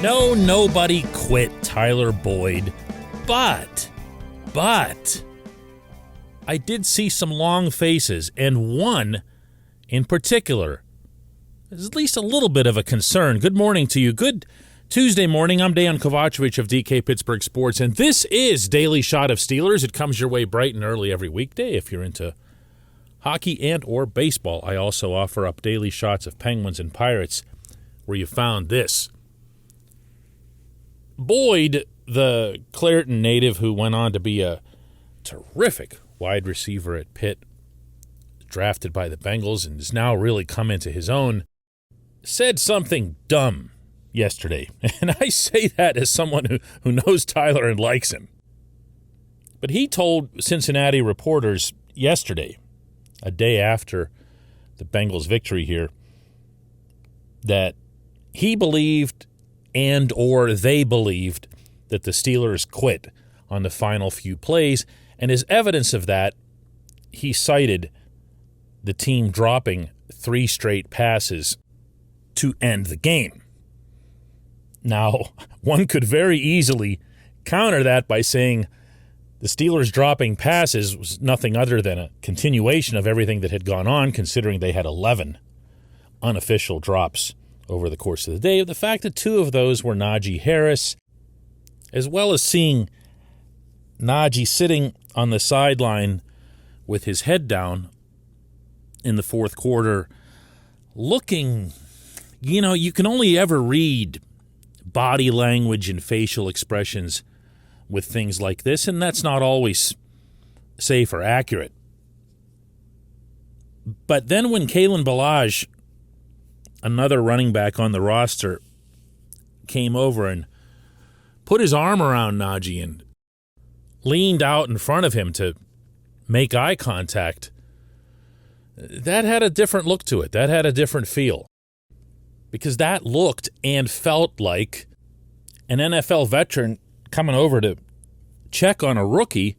No, nobody quit Tyler Boyd, but I did see some long faces, and one in particular is at least a little bit of a concern. Good morning to you. Good Tuesday morning. I'm Dejan Kovacevic of DK Pittsburgh Sports, and this is Daily Shot of Steelers. It comes your way bright and early every weekday if you're into hockey and or baseball. I also offer up daily shots of Penguins and Pirates where you found this. Boyd, the Clareton native who went on to be a terrific wide receiver at Pitt, drafted by the Bengals and has now really come into his own, said something dumb yesterday. And I say that as someone who knows Tyler and likes him. But he told Cincinnati reporters yesterday, a day after the Bengals' victory here, that he believed and or they believed that the Steelers quit on the final few plays, and as evidence of that, he cited the team dropping 3 straight passes to end the game. Now, one could very easily counter that by saying the Steelers dropping passes was nothing other than a continuation of everything that had gone on, considering they had 11 unofficial drops over the course of the day. The fact that 2 of those were Naji Harris, as well as seeing Naji sitting on the sideline with his head down in the fourth quarter, looking, you can only ever read body language and facial expressions with things like this, and that's not always safe or accurate. But then when Kalen Ballage, another running back on the roster, came over and put his arm around Naji and leaned out in front of him to make eye contact, that had a different look to it. That had a different feel. Because that looked and felt like an NFL veteran coming over to check on a rookie,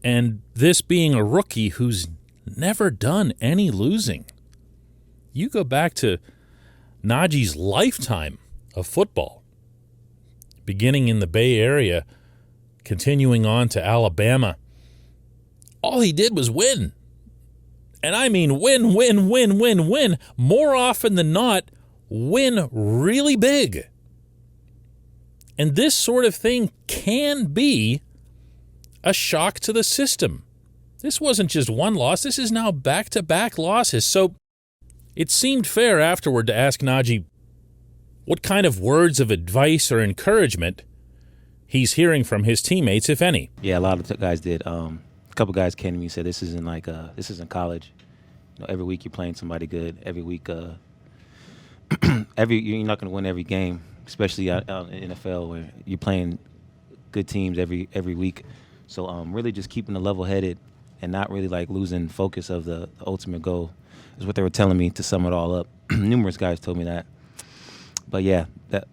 and this being a rookie who's never done any losing. You go back to Najee's lifetime of football, beginning in the Bay Area, continuing on to Alabama. All he did was win. And I mean win, win, win, win, win. More often than not, win really big. And this sort of thing can be a shock to the system. This wasn't just one loss. This is now back-to-back losses. So it seemed fair afterward to ask Naji what kind of words of advice or encouragement he's hearing from his teammates, if any. Yeah, a lot of guys did. A couple guys came to me and said, this isn't college. Every week you're playing somebody good. Every week, you're not going to win every game, especially out in the NFL where you're playing good teams every week. So really just keeping the level-headed and not really losing focus of the ultimate goal is what they were telling me, to sum it all up. Numerous guys told me that. But yeah, that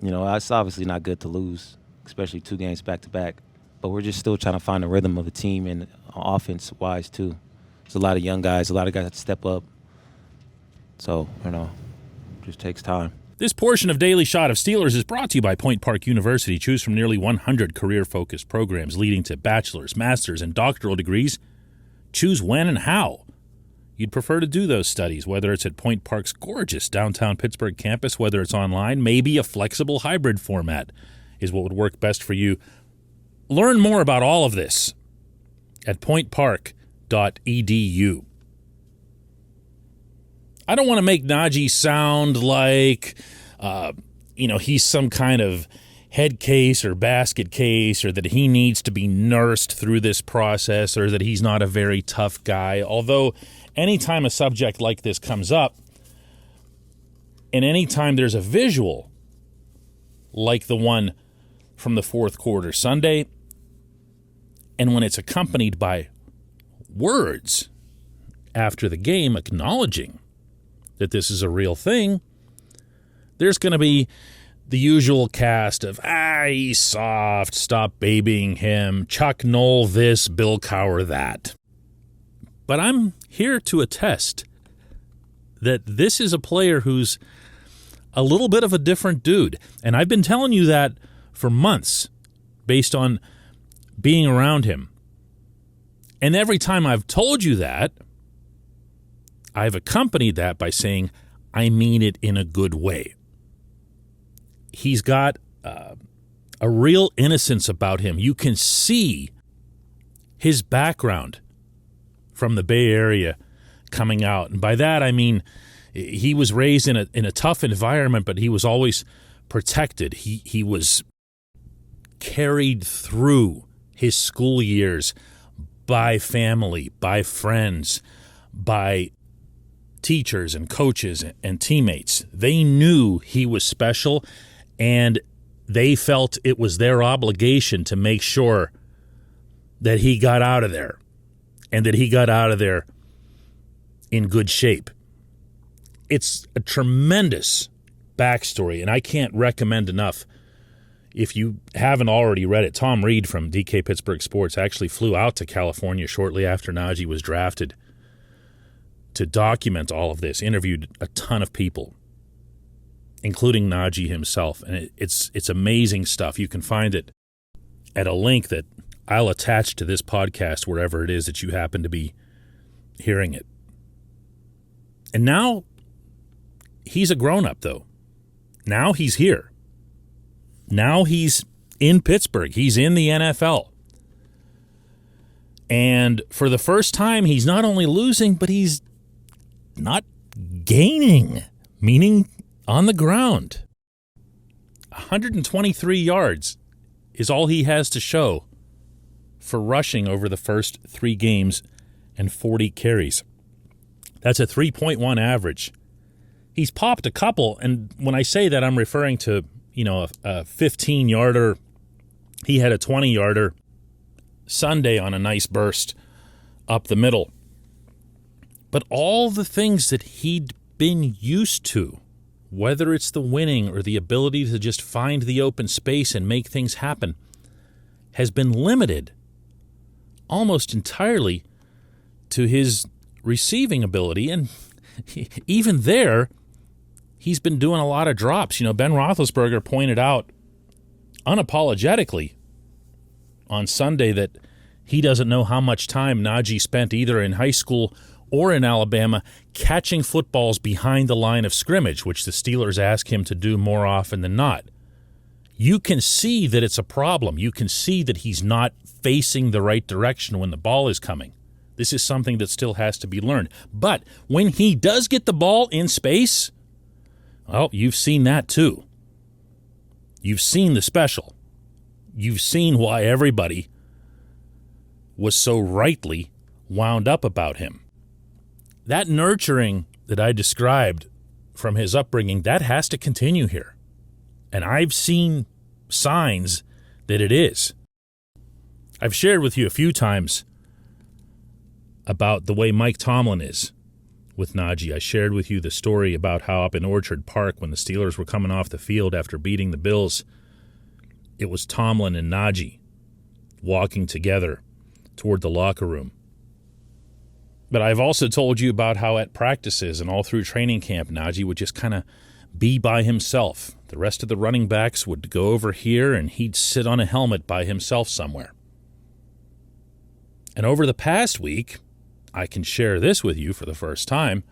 it's obviously not good to lose, especially 2 games back-to-back. But we're just still trying to find the rhythm of the team, and offense-wise too. There's a lot of young guys, a lot of guys that step up. So, just takes time. This portion of Daily Shot of Steelers is brought to you by Point Park University. Choose from nearly 100 career-focused programs leading to bachelor's, master's, and doctoral degrees. Choose when and how you'd prefer to do those studies, whether it's at Point Park's gorgeous downtown Pittsburgh campus, whether it's online, maybe a flexible hybrid format is what would work best for you. Learn more about all of this at pointpark.edu. I don't want to make Naji sound like, he's some kind of head case or basket case, or that he needs to be nursed through this process, or that he's not a very tough guy. Although anytime a subject like this comes up, and anytime there's a visual like the one from the fourth quarter Sunday, and when it's accompanied by words after the game acknowledging that this is a real thing, there's going to be the usual cast of, he's soft, stop babying him, Chuck Noll this, Bill Cowher that. But I'm here to attest that this is a player who's a little bit of a different dude. And I've been telling you that for months based on being around him. And every time I've told you that, I've accompanied that by saying, I mean it in a good way. He's got a real innocence about him. You can see his background from the Bay Area coming out. And by that, I mean he was raised in a tough environment, but he was always protected. He was carried through his school years by family, by friends, by teachers and coaches and teammates. They knew he was special, and they felt it was their obligation to make sure that he got out of there, and that he got out of there in good shape. It's a tremendous backstory, and I can't recommend enough. If you haven't already read it, Tom Reed from DK Pittsburgh Sports actually flew out to California shortly after Najee was drafted to document all of this, interviewed a ton of people, including Najee himself. And it's amazing stuff. You can find it at a link that I'll attach to this podcast wherever it is that you happen to be hearing it. And now he's a grown-up, though. Now he's here. Now he's in Pittsburgh. He's in the NFL. And for the first time, he's not only losing, but he's not gaining, meaning on the ground. 123 yards is all he has to show for rushing over the first 3 games and 40 carries. That's a 3.1 average. He's popped a couple, and when I say that, I'm referring to, a 15-yarder. He had a 20-yarder Sunday on a nice burst up the middle. But all the things that he'd been used to, whether it's the winning or the ability to just find the open space and make things happen, has been limited almost entirely to his receiving ability. And even there, he's been doing a lot of drops. Ben Roethlisberger pointed out unapologetically on Sunday that he doesn't know how much time Najee spent either in high school or in Alabama catching footballs behind the line of scrimmage, which the Steelers ask him to do more often than not. You can see that it's a problem. You can see that he's not facing the right direction when the ball is coming. This is something that still has to be learned. But when he does get the ball in space, well, you've seen that too. You've seen the special. You've seen why everybody was so rightly wound up about him. That nurturing that I described from his upbringing, that has to continue here. And I've seen signs that it is. I've shared with you a few times about the way Mike Tomlin is with Najee. I shared with you the story about how up in Orchard Park, when the Steelers were coming off the field after beating the Bills, it was Tomlin and Najee walking together toward the locker room. But I've also told you about how at practices and all through training camp, Najee would just kind of be by himself. The rest of the running backs would go over here, and he'd sit on a helmet by himself somewhere. And over the past week, I can share this with you for the first time.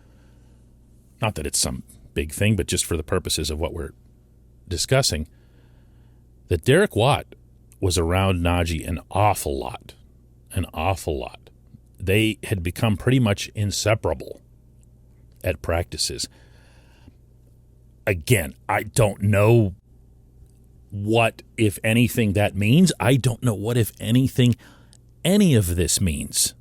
Not that it's some big thing, but just for the purposes of what we're discussing, that Derek Watt was around Najee an awful lot. An awful lot. They had become pretty much inseparable at practices. Again, I don't know what, if anything, that means. I don't know what, if anything, any of this means.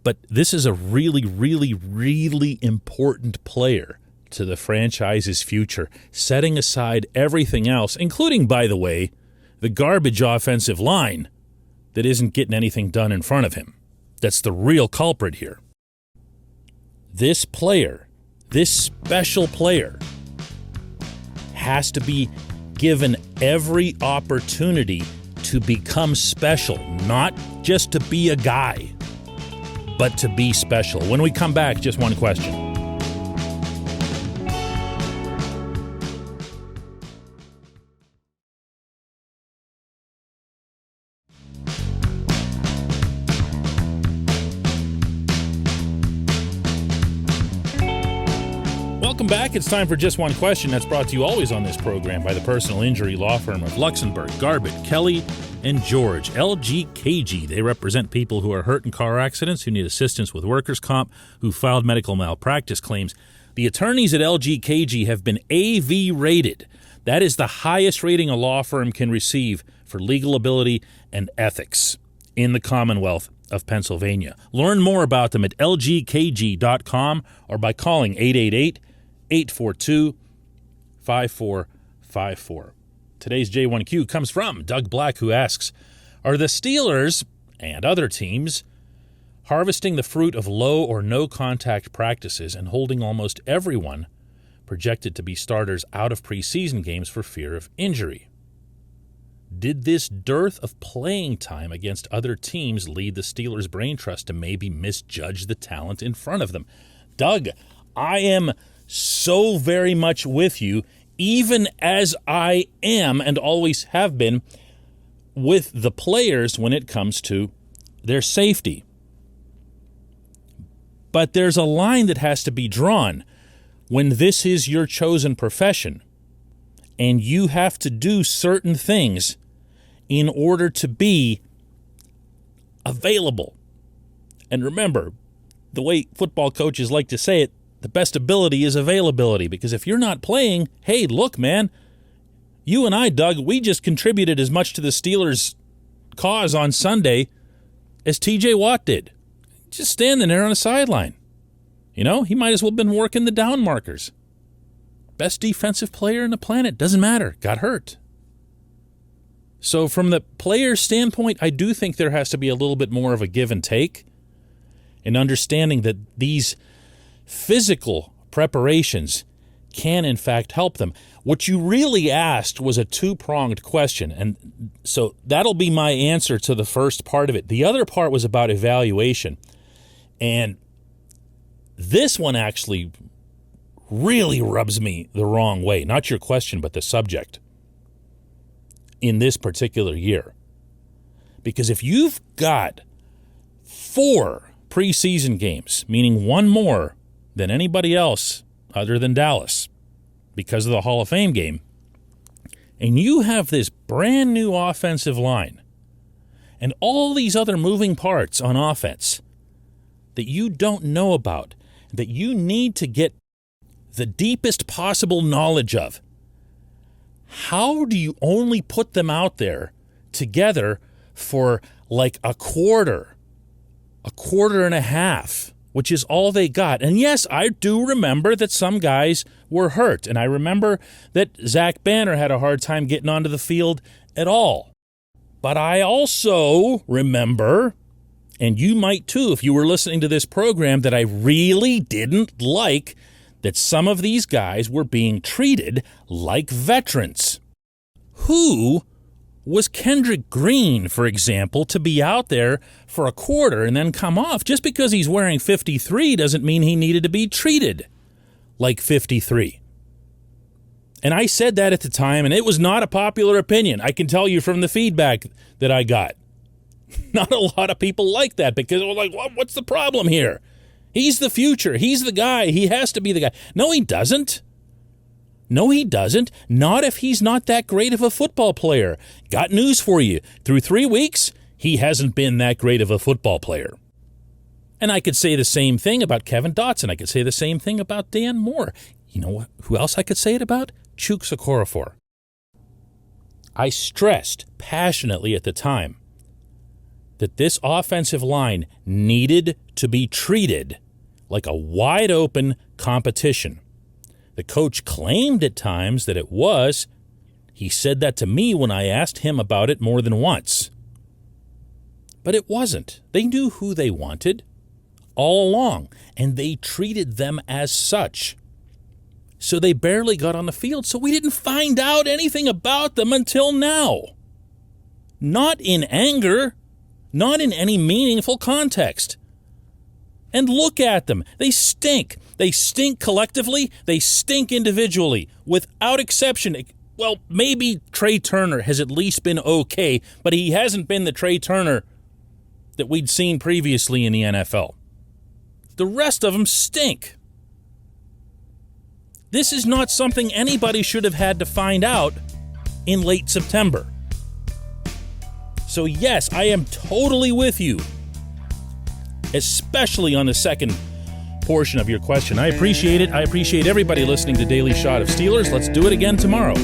But this is a really, really, really important player to the franchise's future, setting aside everything else, including, by the way, the garbage offensive line that isn't getting anything done in front of him. That's the real culprit here. This player, this special player, has to be given every opportunity to become special, not just to be a guy, but to be special. When we come back, just one question. Welcome back. It's time for Just One Question. That's brought to you always on this program by the personal injury law firm of Luxembourg, Garbett, Kelly, and George, LGKG. They represent people who are hurt in car accidents, who need assistance with workers' comp, who filed medical malpractice claims. The attorneys at LGKG have been AV rated. That is the highest rating a law firm can receive for legal ability and ethics in the Commonwealth of Pennsylvania. Learn more about them at lgkg.com or by calling 888-842-5454. Today's J1Q comes from Doug Black, who asks, are the Steelers and other teams harvesting the fruit of low or no contact practices and holding almost everyone projected to be starters out of preseason games for fear of injury? Did this dearth of playing time against other teams lead the Steelers' brain trust to maybe misjudge the talent in front of them? Doug, I am so very much with you, even as I am and always have been with the players when it comes to their safety. But there's a line that has to be drawn when this is your chosen profession and you have to do certain things in order to be available. And remember, the way football coaches like to say it, the best ability is availability. Because if you're not playing, hey, look, man, you and I, Doug, we just contributed as much to the Steelers' cause on Sunday as T.J. Watt did. Just standing there on a sideline. You know, he might as well have been working the down markers. Best defensive player on the planet, doesn't matter, got hurt. So from the player's standpoint, I do think there has to be a little bit more of a give and take in understanding that these physical preparations can, in fact, help them. What you really asked was a two-pronged question, and so that'll be my answer to the first part of it. The other part was about evaluation, and this one actually really rubs me the wrong way. Not your question, but the subject in this particular year. Because if you've got 4 preseason games, meaning one more than anybody else other than Dallas because of the Hall of Fame game, and you have this brand new offensive line and all these other moving parts on offense that you don't know about, that you need to get the deepest possible knowledge of, how do you only put them out there together for like a quarter and a half, which is all they got? And yes, I do remember that some guys were hurt, and I remember that Zach Banner had a hard time getting onto the field at all. But I also remember, and you might too if you were listening to this program, that I really didn't like that some of these guys were being treated like veterans. Who was Kendrick Green, for example, to be out there for a quarter and then come off? Just because he's wearing 53 doesn't mean he needed to be treated like 53. And I said that at the time, and it was not a popular opinion. I can tell you from the feedback that I got. Not a lot of people like that because they were like, what's the problem here? He's the future. He's the guy. He has to be the guy. No, he doesn't. No, he doesn't. Not if he's not that great of a football player. Got news for you. Through 3 weeks, he hasn't been that great of a football player. And I could say the same thing about Kevin Dotson. I could say the same thing about Dan Moore. You know who else I could say it about? Chuks Okorafor. I stressed passionately at the time that this offensive line needed to be treated like a wide-open competition. The coach claimed at times that it was. He said that to me when I asked him about it more than once. But it wasn't. They knew who they wanted all along, and they treated them as such. So they barely got on the field, so we didn't find out anything about them until now. Not in anger, not in any meaningful context. And look at them. They stink. They stink collectively. They stink individually, without exception. Well, maybe Trey Turner has at least been okay, but he hasn't been the Trey Turner that we'd seen previously in the NFL. The rest of them stink. This is not something anybody should have had to find out in late September. So yes, I am totally with you, especially on the second portion of your question. I appreciate it. I appreciate everybody listening to Daily Shot of Steelers. Let's do it again tomorrow.